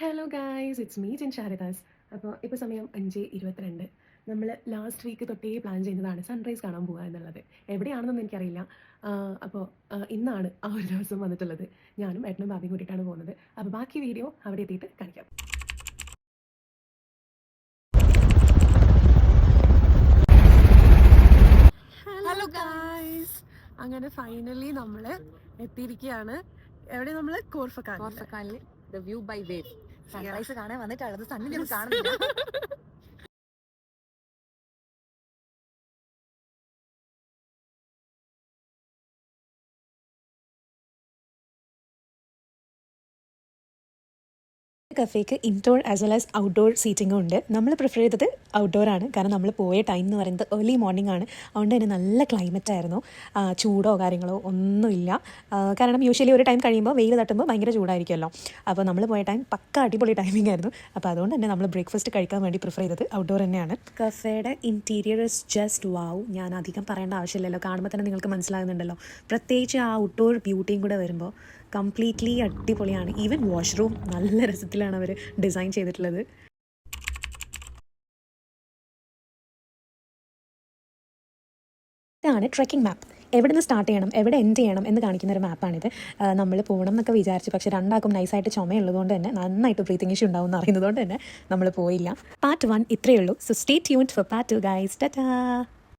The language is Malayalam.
Hello guys, it's me Sharidas. അപ്പോൾ ഇപ്പോൾ സമയം 5:22. നമ്മൾ ലാസ്റ്റ് വീക്ക് തൊട്ടേ പ്ലാൻ ചെയ്യുന്നതാണ് സൺറൈസ് കാണാൻ പോകുക എന്നുള്ളത്. എവിടെയാണെന്നൊന്നും എനിക്കറിയില്ല. അപ്പോൾ ഇന്നാണ് ആ ഒരു ദിവസം വന്നിട്ടുള്ളത്. ഞാനും ഏട്ടനും ഭാവിയും കൂട്ടിയിട്ടാണ് പോകുന്നത്. അപ്പോൾ ബാക്കി വീഡിയോ അവിടെ എത്തിയിട്ട് കാണിക്കാം. ഹലോ ഗായ്സ്, അങ്ങനെ ഫൈനലി നമ്മൾ എത്തിയിരിക്കുകയാണ്. എവിടെ? നമ്മൾ കോർഫക്കാനിൽ the view by wave sunrise കാണാൻ വന്നിട്ടുള്ളത്. സണ്ണിനെ കാണുന്നില്ല. കഫേക്ക് indoor as well as outdoor സീറ്റിംഗും ഉണ്ട്. നമ്മൾ പ്രിഫർ ചെയ്തത് ഔട്ട്ഡോർ ആണ്, കാരണം നമ്മൾ പോയ ടൈം എന്ന് പറയുന്നത് ഏർലി മോർണിംഗ് ആണ്. അതുകൊണ്ട് തന്നെ നല്ല ക്ലൈമറ്റ് ആയിരുന്നു. ചൂടോ കാര്യങ്ങളോ ഒന്നുമില്ല. കാരണം യൂഷ്വലി ഒരു ടൈം കഴിയുമ്പോൾ വെയിൽ തട്ടുമ്പോൾ ഭയങ്കര ചൂടായിരിക്കുമല്ലോ. അപ്പോൾ നമ്മൾ പോയ ടൈം പക്ക അടിപൊളി ടൈമിംഗ് ആയിരുന്നു. അപ്പോൾ അതുകൊണ്ട് തന്നെ നമ്മൾ ബ്രേക്ക്ഫാസ്റ്റ് കഴിക്കാൻ വേണ്ടി പ്രിഫർ ചെയ്തത് ഔട്ട്ഡോർ തന്നെയാണ്. കഫേയുടെ ഇൻറ്റീരിയർ ഇസ് ജസ്റ്റ് വാവ്. ഞാൻ അധികം പറയേണ്ട ആവശ്യമില്ലല്ലോ, കാണുമ്പോൾ തന്നെ നിങ്ങൾക്ക് മനസ്സിലാകുന്നുണ്ടല്ലോ. പ്രത്യേകിച്ച് ആ ഔട്ട്ഡോർ ബ്യൂട്ടിയും കൂടെ വരുമ്പോൾ കംപ്ലീറ്റ്ലി അടിപൊളിയാണ്. ഈവൻ വാഷ്റൂം നല്ല രസത്തിലാണ് അവർ ഡിസൈൻ ചെയ്തിട്ടുള്ളത്. ഇതാണ് ട്രെക്കിംഗ് മാപ്പ്. എവിടെ നിന്ന് സ്റ്റാർട്ട് ചെയ്യണം, എവിടെ എൻഡ് ചെയ്യണം എന്ന് കാണിക്കുന്ന ഒരു മാപ്പാണിത്. നമ്മൾ പോകണം എന്നൊക്കെ വിചാരിച്ചു, പക്ഷേ രണ്ടാക്കും നൈസായിട്ട് ചുമയുള്ളതുകൊണ്ട് തന്നെ നന്നായിട്ട് ബ്രീത്തിങ് ഇഷ്യൂ ഉണ്ടാവും എന്ന് അറിയുന്നതുകൊണ്ട് തന്നെ നമ്മൾ പോയില്ല. പാർട്ട് 1 ഇത്രയേ ഉള്ളൂ. So stay tuned four part 2 guys. Tata.